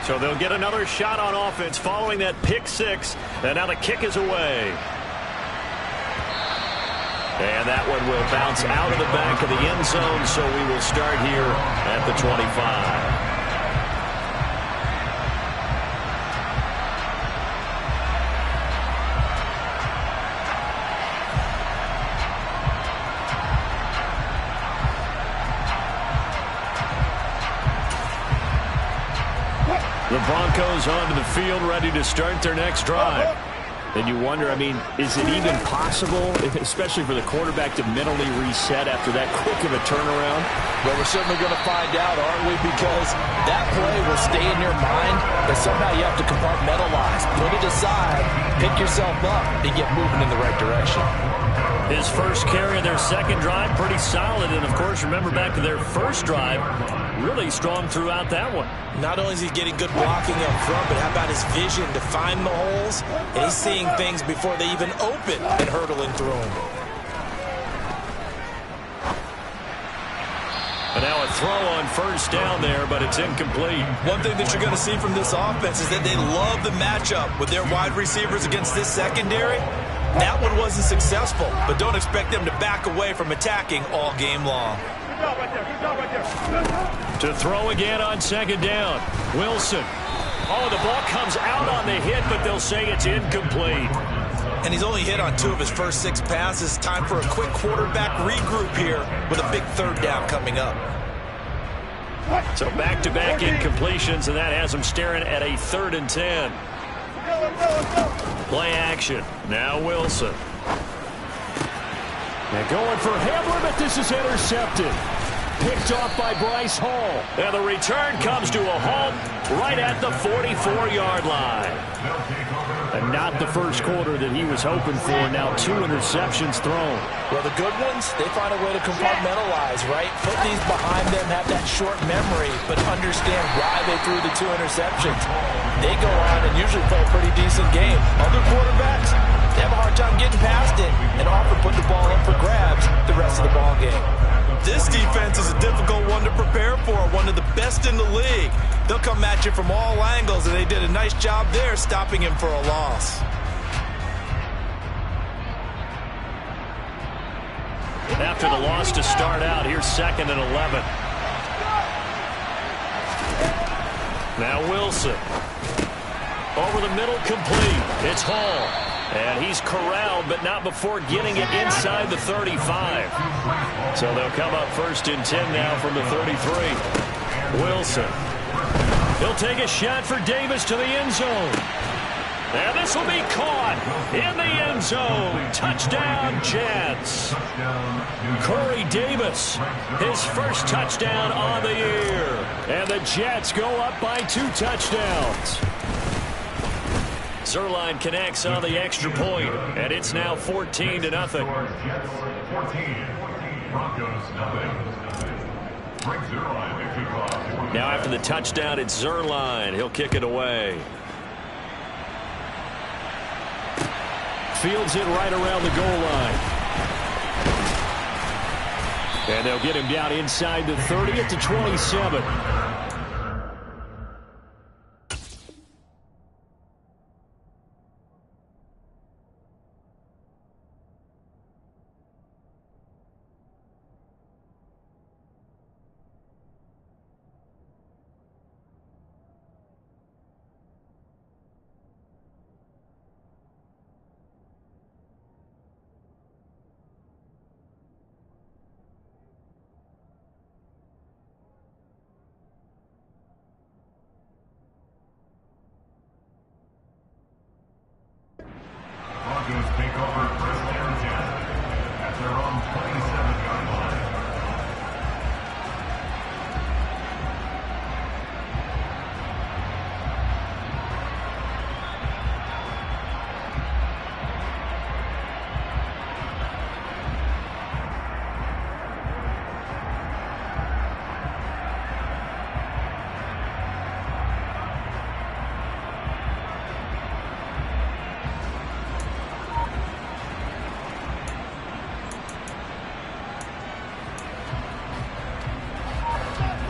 So they'll get another shot on offense following that pick six. And now the kick is away. And that one will bounce out of the back of the end zone, so we will start here at the 25. The Broncos onto the field, ready to start their next drive. And you wonder, I mean, is it even possible, especially for the quarterback, to mentally reset after that quick of a turnaround? Well, we're certainly going to find out, aren't we? Because that play will stay in your mind, but somehow you have to compartmentalize, put it aside, pick yourself up, and get moving in the right direction. His first carry of their second drive, pretty solid. And, of course, remember back to their first drive, really strong throughout that one. Not only is he getting good blocking up front, but how about his vision to find the holes? And he's seeing things before they even open and hurdling through them. And now a throw on first down there, but it's incomplete. One thing that you're going to see from this offense is that they love the matchup with their wide receivers against this secondary. That one wasn't successful, but don't expect them to back away from attacking all game long. To throw again on second down. Wilson. Oh, the ball comes out on the hit, but they'll say it's incomplete. And he's only hit on 2 of his first 6 passes. Time for a quick quarterback regroup here with a big third down coming up. So back-to-back incompletions, and that has him staring at a 3rd and 10. Play action. Now Wilson. And going for Hamler, but this is intercepted. Picked off by Bryce Hall. And the return comes to a halt right at the 44-yard line. And not the first quarter that he was hoping for. Now 2 interceptions thrown. Well, the good ones, they find a way to compartmentalize, right? Put these behind them, have that short memory, but understand why they threw the 2 interceptions. They go on and usually play a pretty decent game. Other quarterbacks, they have a hard time getting past it and often put the ball up for grabs the rest of the ball game. This defense is a difficult one to prepare for, one of the best in the league. They'll come at you from all angles, and they did a nice job there stopping him for a loss. After the loss to start out, here's 2nd and 11. Now Wilson. Over the middle, complete. It's Hall. And he's corralled, but not before getting it inside the 35. So they'll come up 1st and 10 now from the 33. Wilson. He'll take a shot for Davis to the end zone. And this will be caught in the end zone. Touchdown, Jets. Corey Davis, his first touchdown on the year. And the Jets go up by 2 touchdowns. Zerline connects on the extra point, and it's now 14-0. Now after the touchdown, it's Zerline. He'll kick it away. Fields it right around the goal line. And they'll get him down inside the 30 at the 27. Take over first and 10 at their own 27-yard line.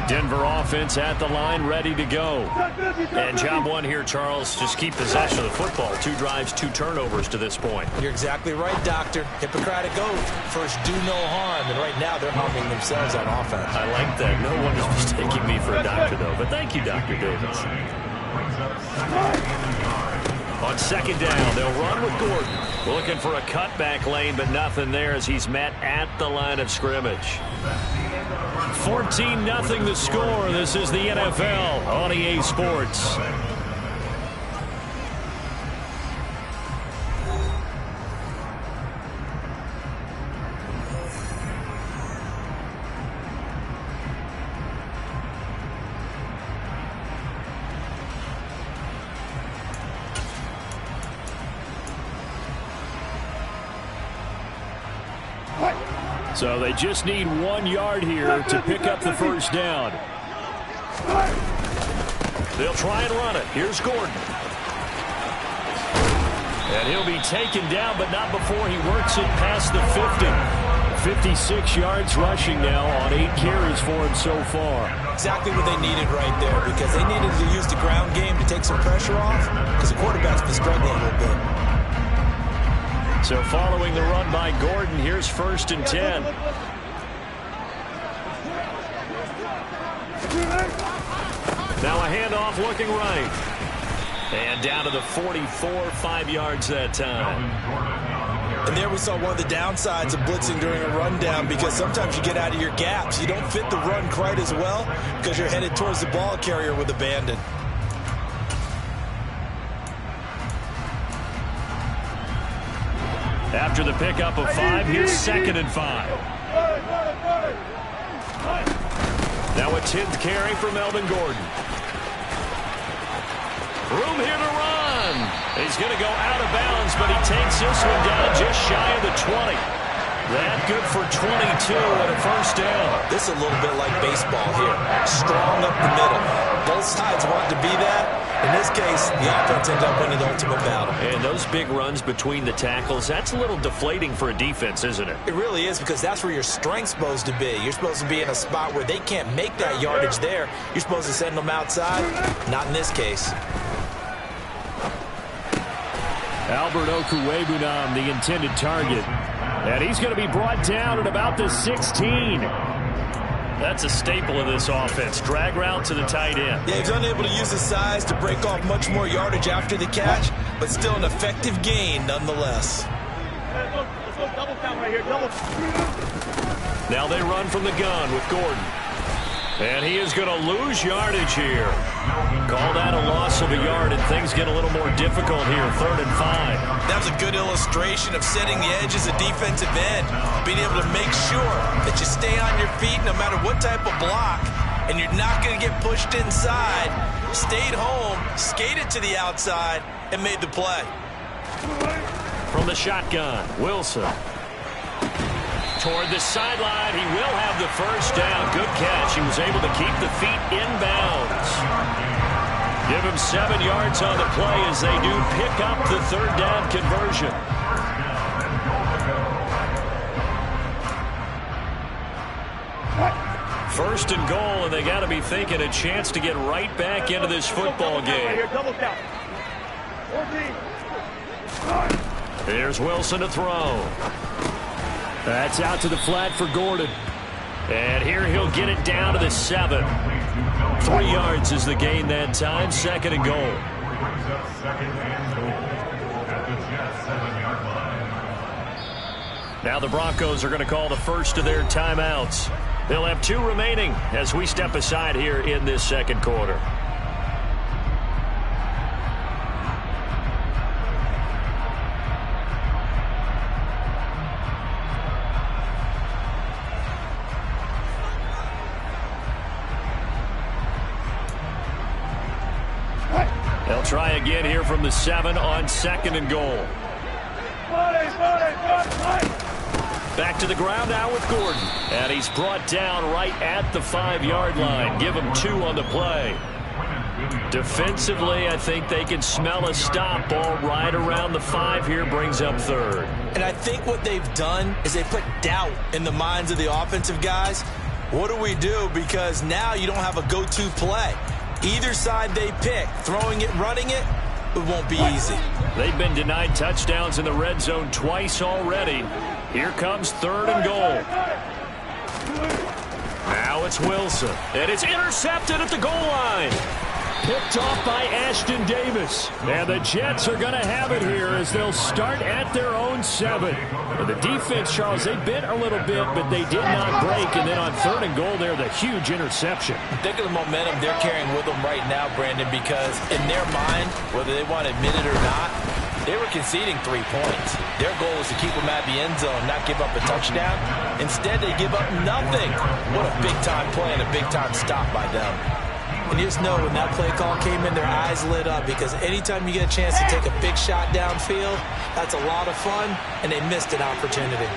Denver offense at the line, ready to go. And job one here, Charles, just keep possession of the football. 2 drives, 2 turnovers to this point. You're exactly right, Doctor. Hippocratic oath. First, do no harm. And right now, they're harming themselves on offense. I like that. No one is mistaking me for a doctor, though. But thank you, Dr. Davis. On second down, they'll run with Gordon. Looking for a cutback lane, but nothing there as he's met at the line of scrimmage. 14-0 the score. This is the NFL on EA Sports. So they just need 1 yard here to pick up the first down. They'll try and run it. Here's Gordon. And he'll be taken down, but not before he works it past the 50. 56 yards rushing now on 8 carries for him so far. Exactly what they needed right there, because they needed to use the ground game to take some pressure off, because the quarterback's been struggling a little bit. So following the run by Gordon, here's 1st and 10. Now a handoff looking right. And down to the 44, 5 yards that time. And there we saw one of the downsides of blitzing during a rundown, because sometimes you get out of your gaps. You don't fit the run quite as well because you're headed towards the ball carrier with abandon. After the pickup of 5, here's 2nd and 5. Now a 10th carry for Melvin Gordon. Room here to run. He's going to go out of bounds, but he takes this one down just shy of the 20. That good for 22 and a first down. This is a little bit like baseball here. Strong up the middle. Both sides want to be that. In this case, the offense ended up winning the ultimate battle. And those big runs between the tackles, that's a little deflating for a defense, isn't it? It really is, because that's where your strength's supposed to be. You're supposed to be in a spot where they can't make that yardage there. You're supposed to send them outside. Not in this case. Albert Okwuegbunam, the intended target. And he's going to be brought down at about the 16. That's a staple of this offense. Drag route to the tight end. Yeah, he's unable to use his size to break off much more yardage after the catch, but still an effective gain nonetheless. Let's go double count right here. Now they run from the gun with Gordon. And he is going to lose yardage here. Call that a loss of a yard, and things get a little more difficult here. 3rd and 5. That was a good illustration of setting the edge as a defensive end. Being able to make sure that you stay on your feet no matter what type of block, and you're not going to get pushed inside. Stayed home, skated to the outside, and made the play. From the shotgun, Wilson. Toward the sideline, he will have the first down. Good catch. He was able to keep the feet inbounds. Give him 7 yards on the play as they do pick up the 3rd down conversion. First and goal, and they got to be thinking a chance to get right back into this football game. Double count. 14. Here's Wilson to throw. That's out to the flat for Gordon. And here he'll get it down to the 7. 3 yards is the gain that time. 2nd and goal. Now the Broncos are going to call the first of their timeouts. They'll have 2 remaining as we step aside here in this 2nd quarter. They'll try again here from the 7 on 2nd and goal. Back to the ground now with Gordon. And he's brought down right at the 5-yard line. Give him 2 on the play. Defensively, I think they can smell a stop. Ball right around the 5 here, brings up 3rd. And I think what they've done is they put doubt in the minds of the offensive guys. What do we do? Because now you don't have a go-to play. Either side they pick, throwing it, running it, it won't be easy. They've been denied touchdowns in the red zone twice already. Here comes 3rd and goal. Now it's Wilson, and it's intercepted at the goal line. Picked off by Ashton Davis. And the Jets are going to have it here as they'll start at their own 7. And the defense, Charles, they bit a little bit, but they did not break. And then on 3rd and goal there, the huge interception. Think of the momentum they're carrying with them right now, Brandon, because in their mind, whether they want to admit it or not, they were conceding 3 points. Their goal was to keep them at the end zone, not give up a touchdown. Instead, they give up nothing. What a big-time play and a big-time stop by them. And you just know when that play call came in, their eyes lit up, because anytime you get a chance to take a big shot downfield, that's a lot of fun, and they missed an opportunity.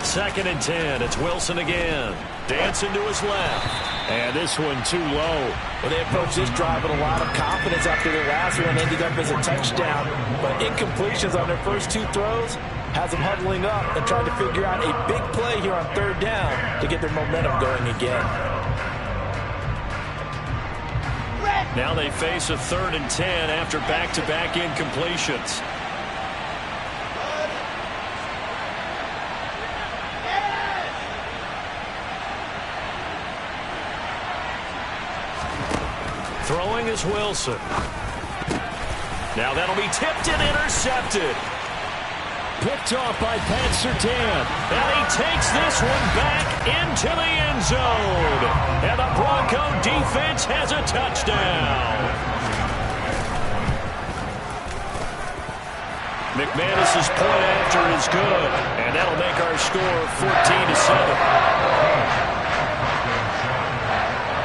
2nd and 10. It's Wilson again. Dancing to his left. And this one too low. Well, they approached this drive with a lot of confidence after their last one ended up as a touchdown. But incompletions on their first 2 throws has them huddling up and trying to figure out a big play here on 3rd down to get their momentum going again. Now they face a 3rd and 10 after back-to-back incompletions. Throwing is Wilson. Now that'll be tipped and intercepted. Picked off by Pat Surtain. And he takes this one back into the end zone. And the Bronco defense has a touchdown. McManus's point after is good. And that'll make our score 14-7.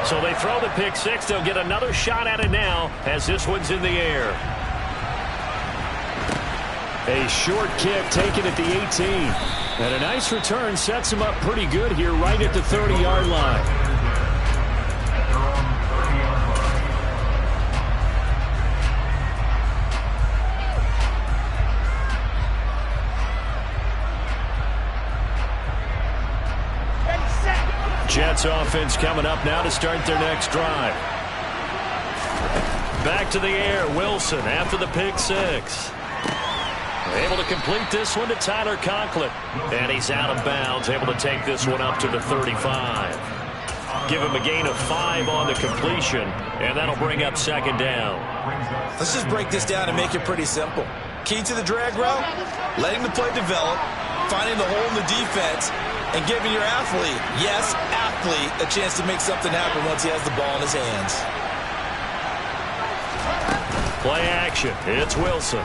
So they throw the pick 6. They'll get another shot at it now as this one's in the air. A short kick taken at the 18. And a nice return sets him up pretty good here right at the 30-yard line. Jets offense coming up now to start their next drive. Back to the air, Wilson after the pick 6. Able to complete this one to Tyler Conklin. And he's out of bounds, able to take this one up to the 35. Give him a gain of 5 on the completion, and that'll bring up 2nd down. Let's just break this down and make it pretty simple. Key to the drag route, letting the play develop, finding the hole in the defense, and giving your athlete, yes, athlete, a chance to make something happen once he has the ball in his hands. Play action. It's Wilson.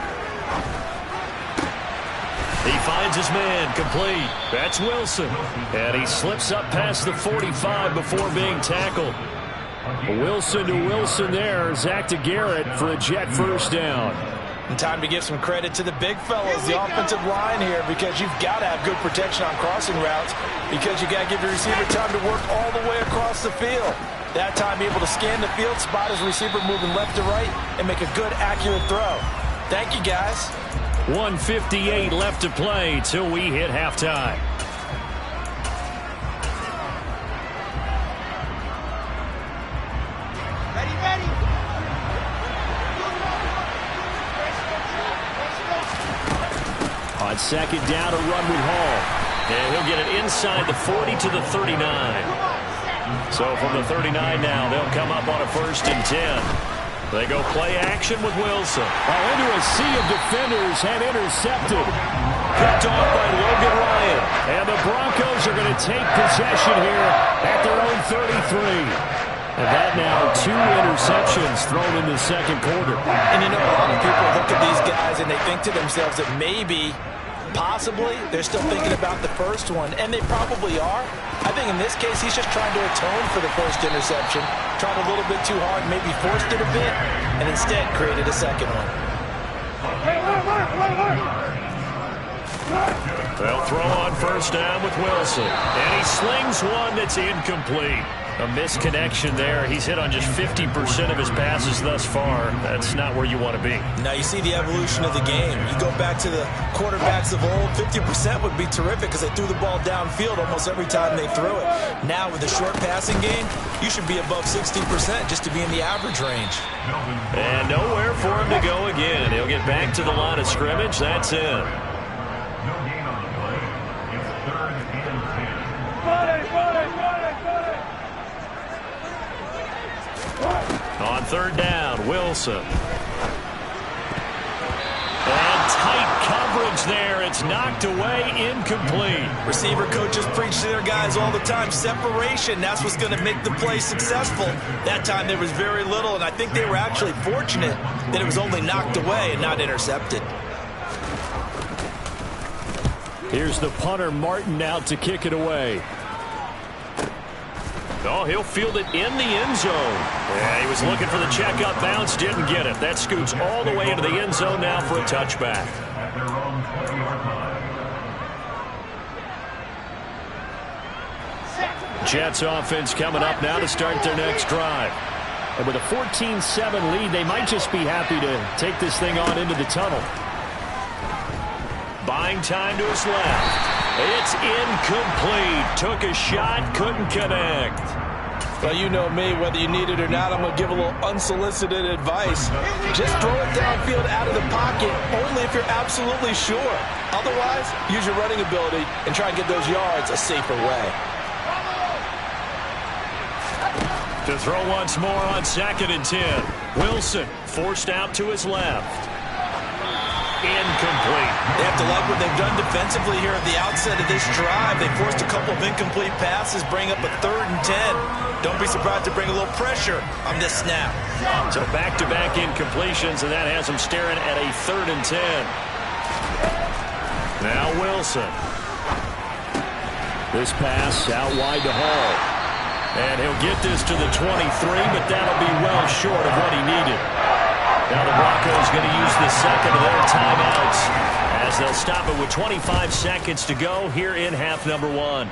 He finds his man, complete. That's Wilson. And he slips up past the 45 before being tackled. Wilson to Wilson there. Zach to Garrett for a Jet first down. And time to give some credit to the big fellas, the offensive line here, because you've got to have good protection on crossing routes, because you got to give your receiver time to work all the way across the field. That time, be able to scan the field, spot his receiver moving left to right, and make a good, accurate throw. Thank you, guys. 1:58 left to play till we hit halftime. Ready. On 2nd down, a run with Hall. And he'll get it inside the 40 to the 39. So from the 39 now, they'll come up on a 1st and 10. They go play action with Wilson. Into a sea of defenders and intercepted. Picked off by Logan Ryan. And the Broncos are going to take possession here at their own 33. And that now 2 interceptions thrown in the 2nd quarter. And you know, a lot of people look at these guys and they think to themselves that maybe, possibly, they're still thinking about the first one. And they probably are. I think in this case, he's just trying to atone for the first interception. Tried a little bit too hard, maybe forced it a bit, and instead created a 2nd one. They'll throw on 1st down with Wilson. And he slings one that's incomplete. A misconnection there. He's hit on just 50% of his passes thus far. That's not where you want to be. Now you see the evolution of the game. You go back to the quarterbacks of old, 50% would be terrific because they threw the ball downfield almost every time they threw it. Now with the short passing game, you should be above 60% just to be in the average range. And nowhere for him to go again. He'll get back to the line of scrimmage. That's it. No gain on the play. It's 3rd and 10. On 3rd down, Wilson. And tight coverage there. It's knocked away, incomplete. Receiver coaches preach to their guys all the time. Separation, that's what's going to make the play successful. That time there was very little, and I think they were actually fortunate that it was only knocked away and not intercepted. Here's the punter, Martin, out to kick it away. Oh, he'll field it in the end zone. Yeah, he was looking for the check-up bounce, didn't get it. That scoots all the way into the end zone now for a touchback. At their own 20-yard line. Jets offense coming up now to start their next drive. And with a 14-7 lead, they might just be happy to take this thing on into the tunnel. Buying time to his left. It's incomplete. Took a shot, couldn't connect. Well, you know me, whether you need it or not, I'm going to give a little unsolicited advice. Just throw it downfield out of the pocket, only if you're absolutely sure. Otherwise, use your running ability and try and get those yards a safer way. To throw once more on 2nd and 10. Wilson forced out to his left. Incomplete. They have to like what they've done defensively here at the outset of this drive. They forced a couple of incomplete passes, bring up a 3rd and 10. Don't be surprised to bring a little pressure on this snap. So back-to-back incompletions, and that has them staring at a 3rd and 10. Now Wilson. This pass out wide to Hall. And he'll get this to the 23, but that'll be well short of what he needed. Now the Broncos going to use the second of their timeouts as they'll stop it with 25 seconds to go here in half number 1.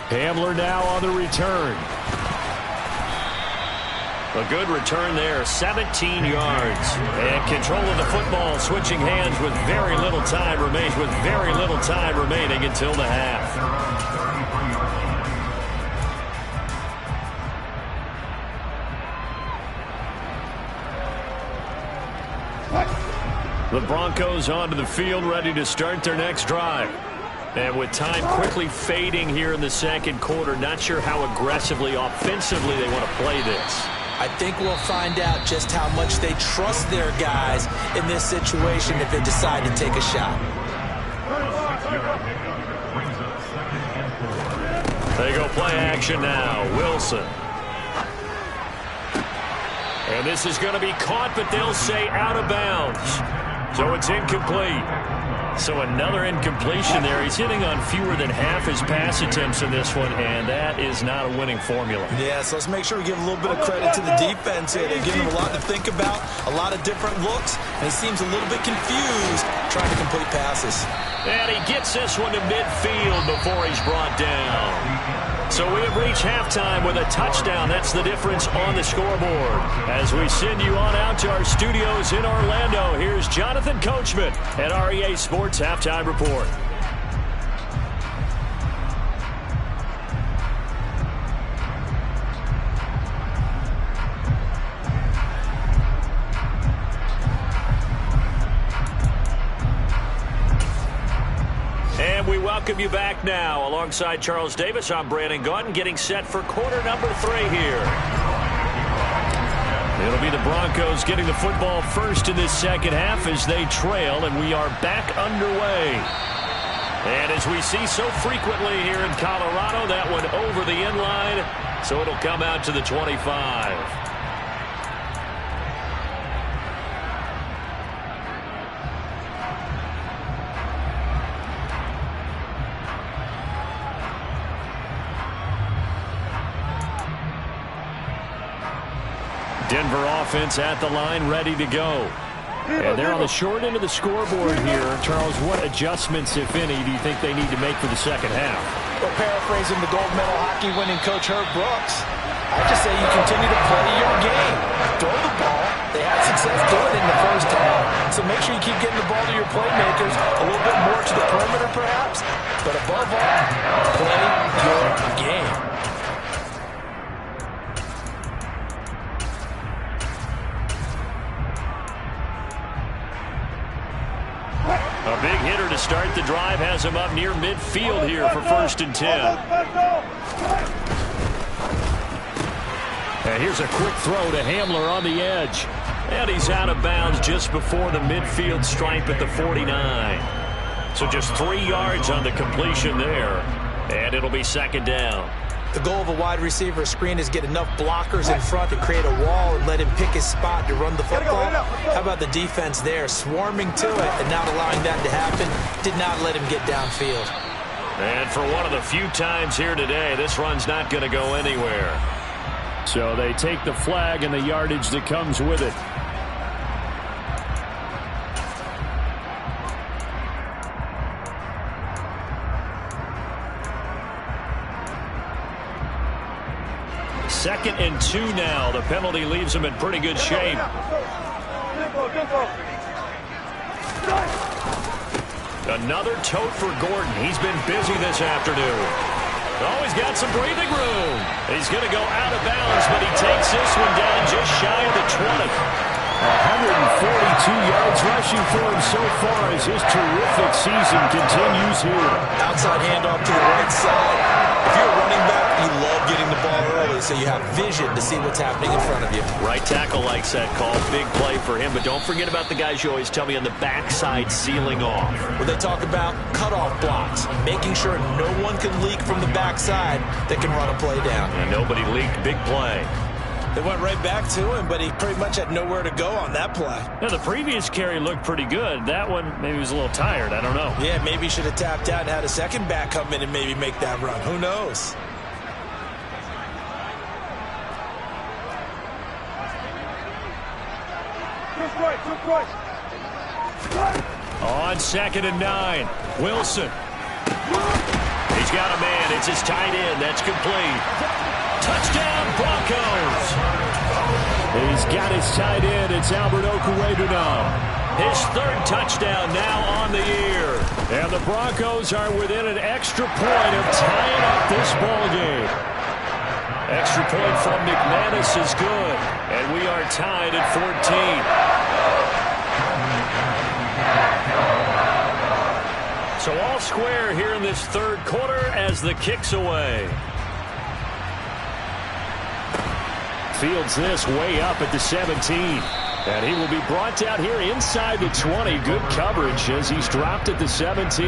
Hamler now on the return. A good return there, 17 yards. And control of the football, switching hands with very little time remaining until the half. The Broncos onto the field, ready to start their next drive. And with time quickly fading here in the second quarter, not sure how aggressively, offensively they want to play this. I think we'll find out just how much they trust their guys in this situation if they decide to take a shot. They go play action now. Wilson. And this is going to be caught, but they'll say out of bounds. So it's incomplete. So another incompletion there. He's hitting on fewer than half his pass attempts in this one, and that is not a winning formula. Yeah, so let's make sure we give a little bit of credit to the defense here. They've given him a lot to think about, a lot of different looks, and he seems a little bit confused trying to complete passes. And he gets this one to midfield before he's brought down. So we have reached halftime with a touchdown. That's the difference on the scoreboard. As we send you on out to our studios in Orlando, here's Jonathan Coachman at REA Sports Halftime Report. And we welcome you back now. Alongside Charles Davis, I'm Brandon Gaudin, getting set for quarter number 3 here. It'll be the Broncos getting the football first in this second half as they trail, and we are back underway. And as we see so frequently here in Colorado, that one over the end line, so it'll come out to the 25. Denver offense at the line, ready to go. And they're on the short end of the scoreboard here. Charles, what adjustments, if any, do you think they need to make for the second half? Well, paraphrasing the gold medal hockey winning coach Herb Brooks, I just say you continue to play your game. Throw the ball. They had success doing it in the first half. So make sure you keep getting the ball to your playmakers, a little bit more to the perimeter perhaps. But above all, play your game. A big hitter to start the drive has him up near midfield here for 1st and 10. And here's a quick throw to Hamler on the edge. And he's out of bounds just before the midfield stripe at the 49. So just 3 yards on the completion there. And it'll be 2nd down. The goal of a wide receiver screen is get enough blockers in front to create a wall and let him pick his spot to run the football. How about the defense there, swarming to it and not allowing that to happen? Did not let him get downfield. And for one of the few times here today, this run's not going to go anywhere. So they take the flag and the yardage that comes with it. Second and 2 now. The penalty leaves them in pretty good shape. Another tote for Gordon. He's been busy this afternoon. Oh, he's got some breathing room. He's going to go out of bounds, but he takes this one down just shy of the 20. 142 yards rushing for him so far as his terrific season continues here. Outside handoff to the right side. If you're a running back, you love getting the ball early so you have vision to see what's happening in front of you. Right tackle likes that call. Big play for him, but don't forget about the guys you always tell me on the backside sealing off. Well, they talk about cutoff blocks, making sure no one can leak from the backside that can run a play down. And nobody leaked. Big play. They went right back to him, but he pretty much had nowhere to go on that play. Now, the previous carry looked pretty good. That one, maybe he was a little tired. I don't know. Yeah, maybe he should have tapped out and had a second back come in and maybe make that run. Who knows? On 2nd and 9, Wilson. He's got a man. It's his tight end. That's complete. Touchdown, Broncos. He's got his tight end. It's Albert Okwuegbunam. His 3rd touchdown now on the year. And the Broncos are within an extra point of tying up this ball game. Extra point from McManus is good. And we are tied at 14. So all square here in this 3rd quarter as the kick's away. Fields this way up at the 17. And he will be brought down here inside the 20. Good coverage as he's dropped at the 17.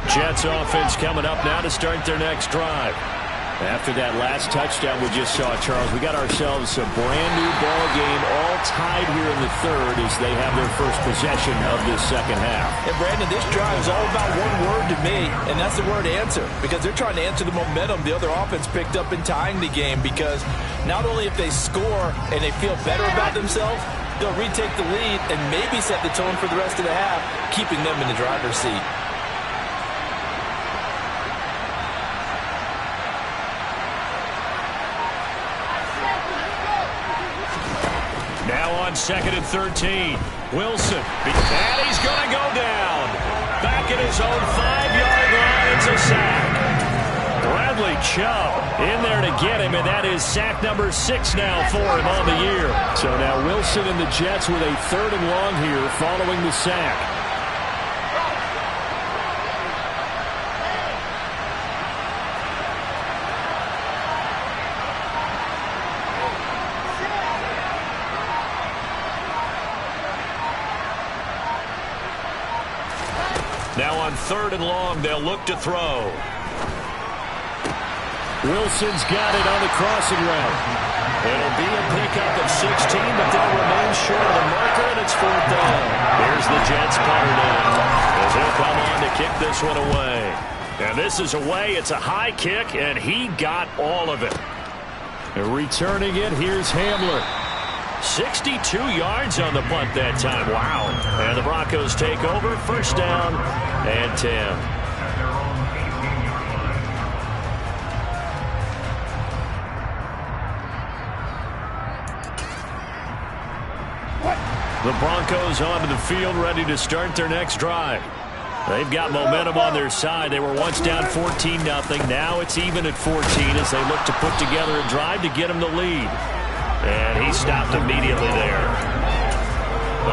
Jets offense coming up now to start their next drive. After that last touchdown we just saw, Charles, we got ourselves a brand new ball game, all tied here in the 3rd as they have their first possession of this 2nd half. And Brandon, this drive is all about one word to me, and that's the word answer, because they're trying to answer the momentum the other offense picked up in tying the game, because not only if they score and they feel better about themselves, they'll retake the lead and maybe set the tone for the rest of the half, keeping them in the driver's seat. Now on 2nd and 13, Wilson, and he's going to go down. Back at his own 5-yard line, it's a sack. Bradley Chubb in there to get him, and that is sack number 6 now for him on the year. So now Wilson and the Jets with a 3rd and long here following the sack. Now on 3rd and long, they'll look to throw. Wilson's got it on the crossing route. It'll be a pickup of 16, but they'll remain short of the marker, and it's 4th down. Here's the Jets punter now, as he'll come on to kick this one away. And this is away. It's a high kick, and he got all of it. And returning it, here's Hamler. 62 yards on the punt that time. Wow. And the Broncos take over. 1st down and 10. The Broncos onto the field, ready to start their next drive. They've got momentum on their side. They were once down 14-0. Now it's even at 14 as they look to put together a drive to get them the lead. And he stopped immediately there.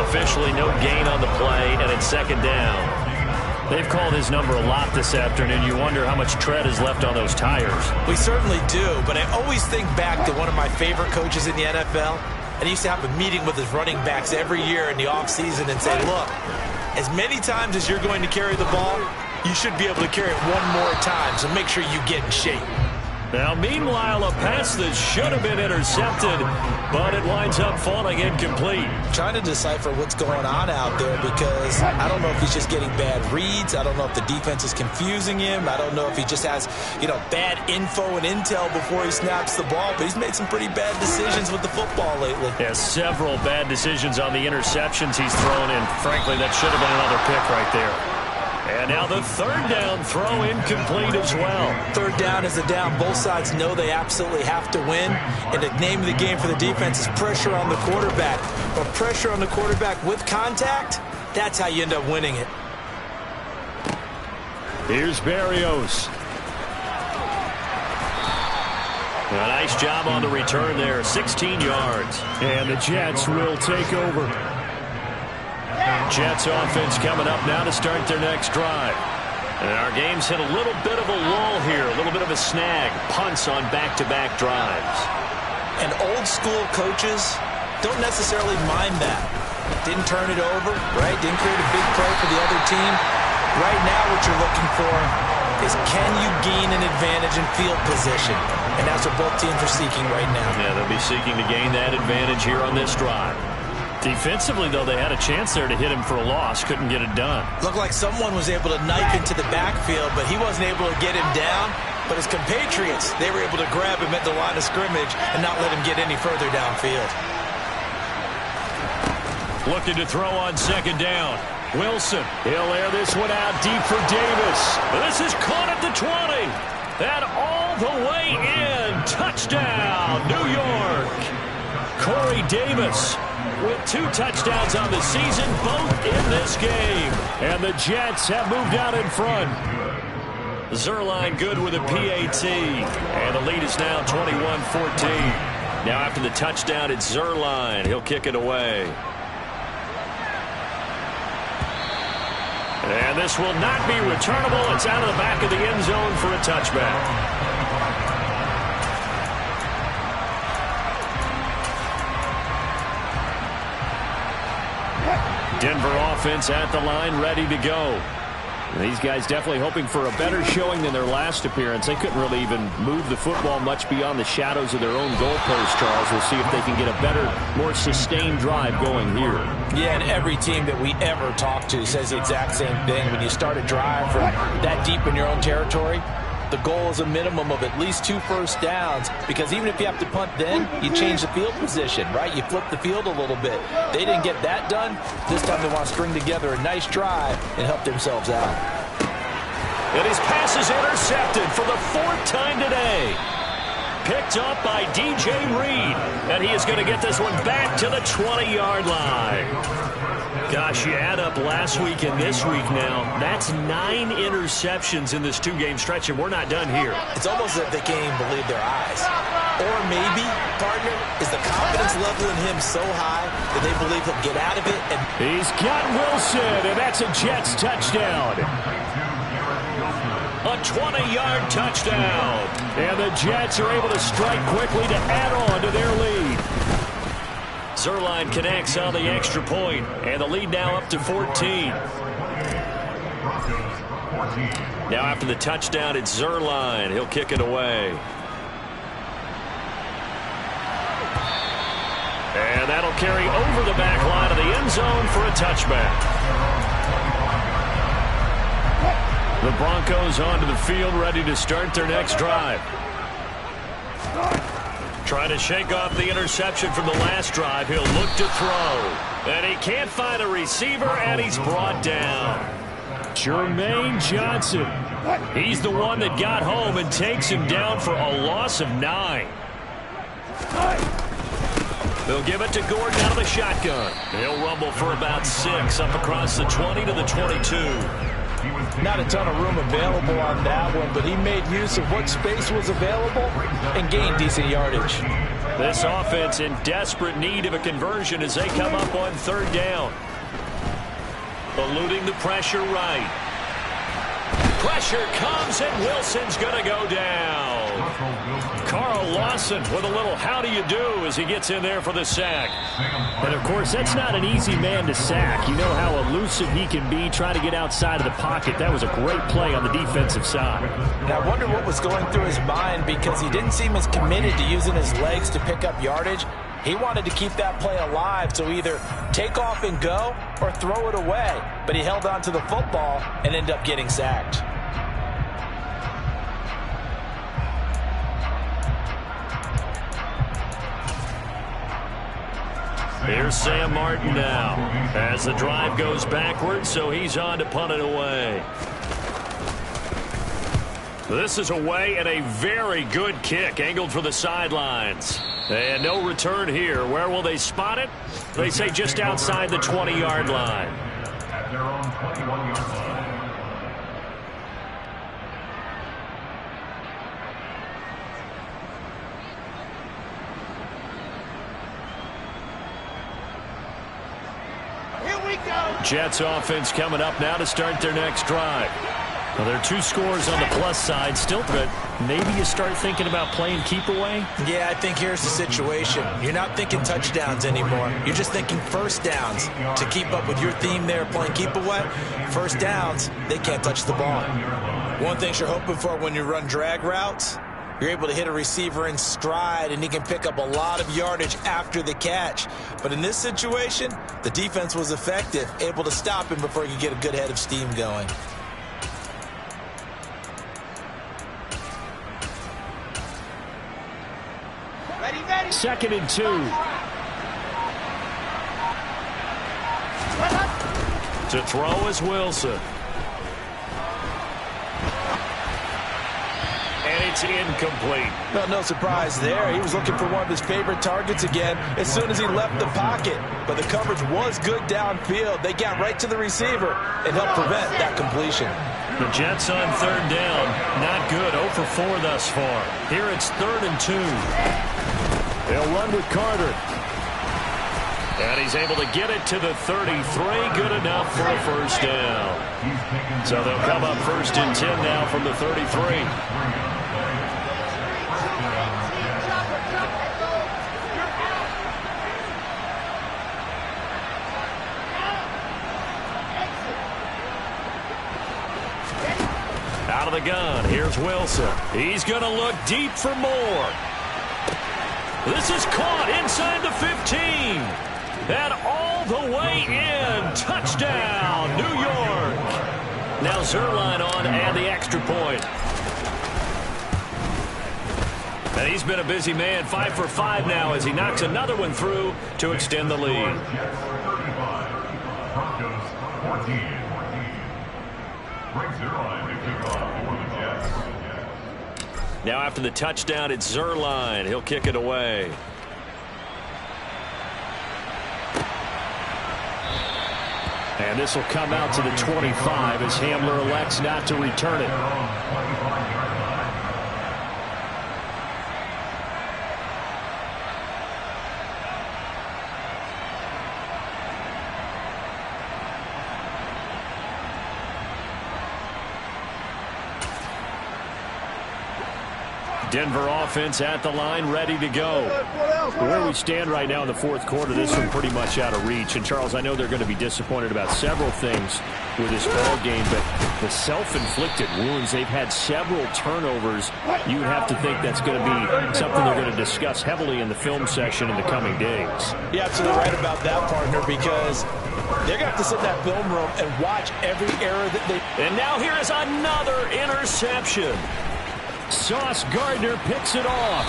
Officially no gain on the play, and it's 2nd down. They've called his number a lot this afternoon. You wonder how much tread is left on those tires. We certainly do, but I always think back to one of my favorite coaches in the NFL. And he used to have a meeting with his running backs every year in the offseason and say, look, as many times as you're going to carry the ball, you should be able to carry it one more time, so make sure you get in shape. Now, meanwhile, a pass that should have been intercepted, but it winds up falling incomplete. Trying to decipher what's going on out there because I don't know if he's just getting bad reads. I don't know if the defense is confusing him. I don't know if he just has, bad info and intel before he snaps the ball. But he's made some pretty bad decisions with the football lately. Yeah, several bad decisions on the interceptions he's thrown in. Frankly, that should have been another pick right there. And now the 3rd down throw incomplete as well. 3rd down is a down. Both sides know they absolutely have to win. And the name of the game for the defense is pressure on the quarterback. But pressure on the quarterback with contact, that's how you end up winning it. Here's Berrios. A nice job on the return there. 16 yards. And the Jets will take over. Jets offense coming up now to start their next drive. And our game's hit a little bit of a lull here, a little bit of a snag. Punts on back-to-back drives. And old school coaches don't necessarily mind that. Didn't turn it over, right? Didn't create a big play for the other team. Right now what you're looking for is can you gain an advantage in field position? And that's what both teams are seeking right now. Yeah, they'll be seeking to gain that advantage here on this drive. Defensively, though, they had a chance there to hit him for a loss. Couldn't get it done. Looked like someone was able to knife into the backfield, but he wasn't able to get him down. But his compatriots, they were able to grab him at the line of scrimmage and not let him get any further downfield. Looking to throw on 2nd down. Wilson, he'll air this one out deep for Davis. This is caught at the 20. And all the way in. Touchdown, New York. Corey Davis with 2 touchdowns on the season, both in this game. And the Jets have moved out in front. Zerline good with a PAT. And the lead is now 21-14. Now after the touchdown, it's Zerline. He'll kick it away. And this will not be returnable. It's out of the back of the end zone for a touchback. Denver offense at the line, ready to go. And these guys definitely hoping for a better showing than their last appearance. They couldn't really even move the football much beyond the shadows of their own goalpost, Charles. We'll see if they can get a better, more sustained drive going here. Yeah, and every team that we ever talk to says the exact same thing. When you start a drive from that deep in your own territory, the goal is a minimum of at least 2 first downs, because even if you have to punt then, you change the field position, right? You flip the field a little bit. They didn't get that done. This time they want to string together a nice drive and help themselves out. And his pass is intercepted for the 4th time today. Picked up by DJ Reed. And he is going to get this one back to the 20-yard line. Gosh, you add up last week and this week now, that's 9 interceptions in this 2-game stretch, and we're not done here. It's almost as if they can't even believe their eyes. Or maybe, partner, is the confidence level in him so high that they believe he'll get out of it. And he's got Wilson, and that's a Jets touchdown. A 20-yard touchdown. And the Jets are able to strike quickly to add on to their lead. Zerline connects on the extra point, and the lead now up to 14. Broncos 14. Now after the touchdown, it's Zerline. He'll kick it away. And that'll carry over the back line of the end zone for a touchback. The Broncos onto the field, ready to start their next drive. Trying to shake off the interception from the last drive. He'll look to throw. And he can't find a receiver, and he's brought down. Jermaine Johnson. He's the one that got home and takes him down for a loss of 9. They'll give it to Gordon out of the shotgun. He'll rumble for about 6 up across the 20 to the 22. Not a ton of room available on that one, but he made use of what space was available and gained decent yardage. This offense in desperate need of a conversion as they come up on 3rd down. Eluding the pressure right. Pressure comes, and Wilson's going to go down. Carl Lawson with a little how do you do as he gets in there for the sack. And, of course, that's not an easy man to sack. You know how elusive he can be trying to get outside of the pocket. That was a great play on the defensive side. And I wonder what was going through his mind, because he didn't seem as committed to using his legs to pick up yardage. He wanted to keep that play alive, so either take off and go or throw it away. But he held on to the football and ended up getting sacked. Here's Sam Martin now as the drive goes backwards, so he's on to punt it away. This is away and a very good kick angled for the sidelines. And no return here. Where will they spot it? They say just outside the 20-yard line. At their own 21-yard line. Jets offense coming up now to start their next drive. Well, there are 2 scores on the plus side still, but maybe you start thinking about playing keep away? Yeah, I think here's the situation. You're not thinking touchdowns anymore. You're just thinking first downs. To keep up with your theme there, playing keep away, first downs, they can't touch the ball. One thing you're hoping for when you run drag routes, you're able to hit a receiver in stride, and he can pick up a lot of yardage after the catch. But in this situation, the defense was effective, able to stop him before he could get a good head of steam going. Ready, ready. 2nd and 2. To throw is Wilson. And it's incomplete. No surprise there. He was looking for one of his favorite targets again as soon as he left the pocket. But the coverage was good downfield. They got right to the receiver and helped prevent that completion. The Jets on 3rd down. Not good. 0 for 4 thus far. Here it's 3rd and 2. He'll run with Carter. And he's able to get it to the 33. Good enough for a first down. So they'll come up 1st and 10 now from the 33. Out of the gun, here's Wilson. He's going to look deep for more. This is caught inside the 15. And all the way in. Touchdown, New York. Now Zerline on and the extra point. And he's been a busy man, 5 for 5 now as he knocks another one through to extend the lead. Broncos 14. Greg Zerline to kick off for the Jets. Now after the touchdown, it's Zerline. He'll kick it away. And this will come out to the 25 as Hamler elects not to return it. Denver offense at the line, ready to go. Where we stand right now in the fourth quarter, this one pretty much out of reach. And, Charles, I know they're going to be disappointed about several things with this ball game, but the self-inflicted wounds, they've had several turnovers. You would have to think that's going to be something they're going to discuss heavily in the film session in the coming days. You're absolutely right about that, partner, because they're going to have to sit in that film room and watch every error that they... And now here is another interception. Sauce Gardner picks it off.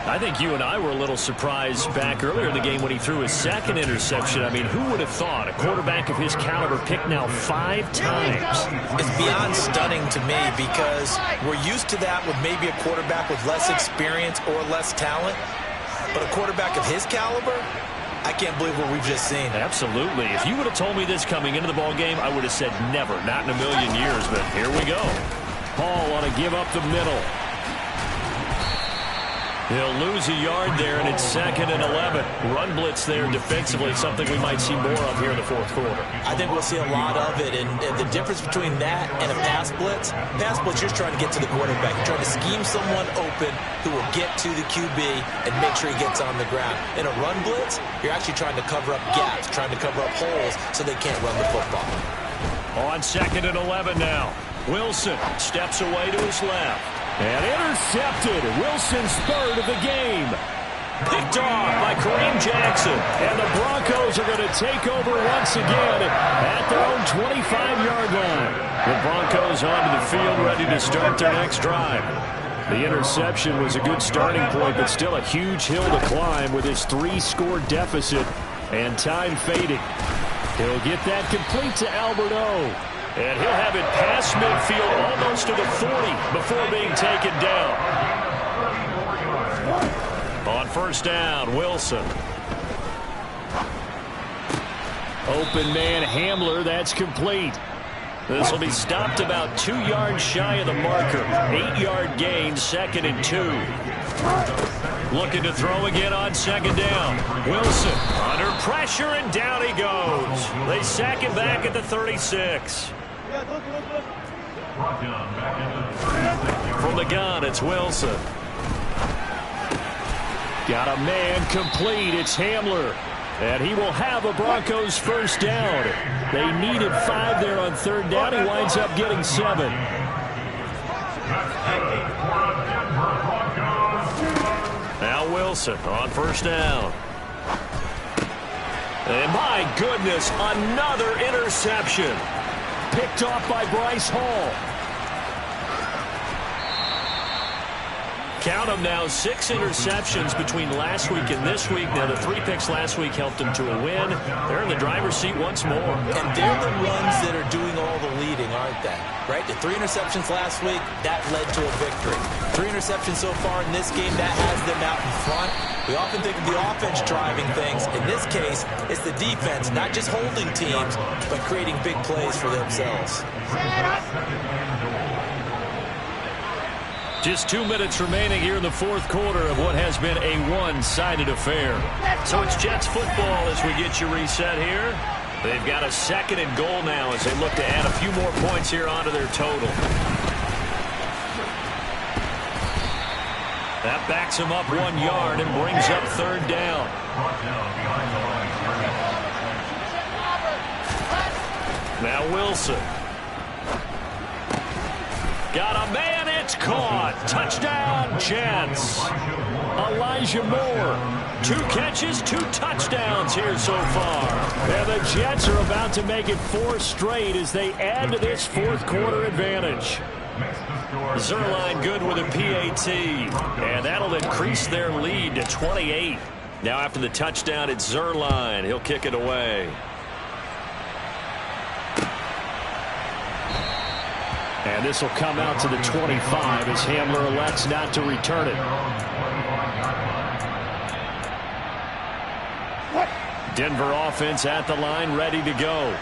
I think you and I were a little surprised back earlier in the game when he threw his second interception. I mean, who would have thought a quarterback of his caliber picked now 5 times? It's beyond stunning to me because we're used to that with maybe a quarterback with less experience or less talent. But a quarterback of his caliber, I can't believe what we've just seen. Absolutely. If you would have told me this coming into the ball game, I would have said never, not in a million years. But here we go. Paul on a give up the middle. He'll lose a yard there, and it's 2nd and 11. Run blitz there defensively, something we might see more of here in the fourth quarter. I think we'll see a lot of it, and the difference between that and a pass blitz, you're trying to get to the quarterback. You're trying to scheme someone open who will get to the QB and make sure he gets on the ground. In a run blitz, you're actually trying to cover up gaps, trying to cover up holes so they can't run the football. On 2nd and 11 now. Wilson steps away to his left. And intercepted. Wilson's 3rd of the game. Picked off by Kareem Jackson. And the Broncos are going to take over once again at their own 25-yard line. The Broncos onto the field ready to start their next drive. The interception was a good starting point, but still a huge hill to climb with his 3-score deficit and time fading. He'll get that complete to Albert O. And he'll have it past midfield almost to the 40 before being taken down. On 1st down, Wilson. Open man Hamler, that's complete. This will be stopped about 2 yards shy of the marker. 8-yard gain, 2nd and 2. Looking to throw again on 2nd down. Wilson under pressure, and down he goes. They sack him back at the 36. From the gun, it's Wilson. Got a man complete. It's Hamler. And he will have a Broncos 1st down. They needed 5 there on 3rd down. He winds up getting 7. Now Wilson on 1st down. And my goodness, another interception. Picked off by Bryce Hall. Count them now, 6 interceptions between last week and this week. Now, the 3 picks last week helped them to a win. They're in the driver's seat once more. And they're the ones that are doing all the leading, aren't they? Right? The 3 interceptions last week, that led to a victory. 3 interceptions so far in this game, that has them out in front. We often think of the offense driving things. In this case, it's the defense, not just holding teams, but creating big plays for themselves. Just 2 minutes remaining here in the fourth quarter of what has been a one-sided affair. So it's Jets football as we get you reset here. They've got a 2nd and goal now as they look to add a few more points here onto their total. That backs him up 1 yard and brings up 3rd down. Now Wilson. Got a man, it's caught. Touchdown, Jets. Elijah Moore. 2 catches, 2 touchdowns here so far. And the Jets are about to make it 4 straight as they add to this fourth quarter advantage. Zerline good with a PAT, and that'll increase their lead to 28. Now after the touchdown, it's Zerline. He'll kick it away. And this will come out to the 25 as Hamler elects not to return it. Denver offense at the line, ready to go.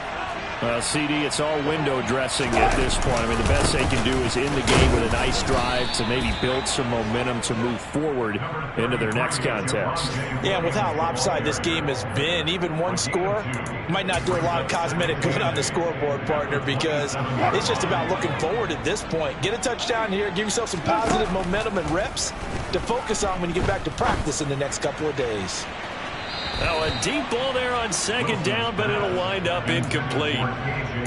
Well, CD, it's all window dressing at this point. I mean, the best they can do is end the game with a nice drive to maybe build some momentum to move forward into their next contest. Yeah, with how lopsided this game has been, even one score might not do a lot of cosmetic good on the scoreboard, partner, because it's just about looking forward at this point. Get a touchdown here, give yourself some positive momentum and reps to focus on when you get back to practice in the next couple of days. Now a deep ball there on second down, but it'll wind up incomplete.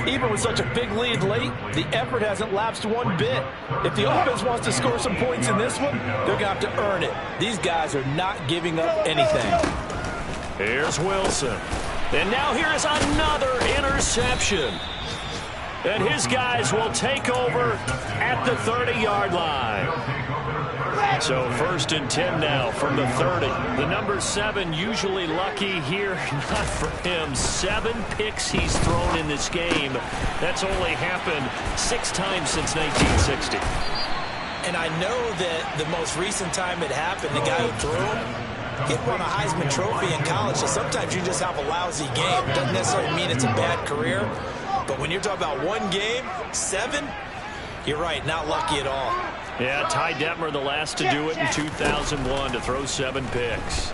Even with such a big lead late, the effort hasn't lapsed one bit. If the offense wants to score some points in this one, they're going to have to earn it. These guys are not giving up anything. Here's Wilson. And now here is another interception. And his guys will take over at the 30-yard line. So 1st and 10 now from the 30. The number 7 usually lucky here. Not for him. 7 picks he's thrown in this game. That's only happened 6 times since 1960. And I know that the most recent time it happened, the guy who threw him, he won a Heisman Trophy in college. So sometimes you just have a lousy game. Doesn't necessarily mean it's a bad career. But when you're talking about one game, 7, you're right, not lucky at all. Yeah, Ty Detmer, the last to do it in 2001, to throw 7 picks.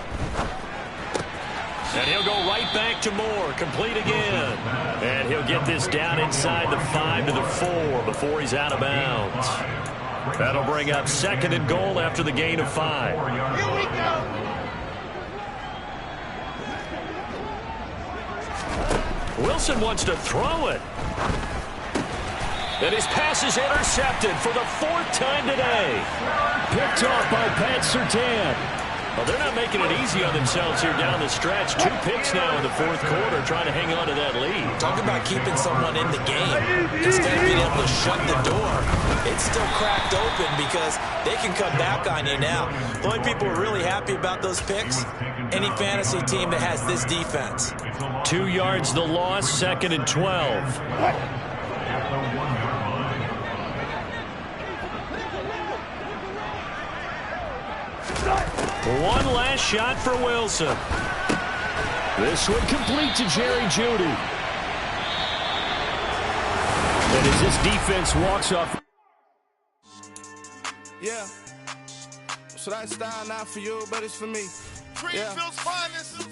And he'll go right back to Moore, complete again. And he'll get this down inside the 5 to the 4 before he's out of bounds. That'll bring up 2nd and goal after the gain of 5. Here we go. Wilson wants to throw it. And his pass is intercepted for the 4th time today. Picked off by Pat Surtain. Well, they're not making it easy on themselves here down the stretch. 2 picks now in the 4th quarter, trying to hang on to that lead. Talk about keeping someone in the game. Instead of being able to shut the door, it's still cracked open because they can come back on you now. The only people who are really happy about those picks, any fantasy team that has this defense. 2 yards the loss, 2nd and 12. One last shot for Wilson. This one complete to Jerry Jeudy. And as this defense walks off. Yeah. So that style not for you, but it's for me. Greenfield's finest.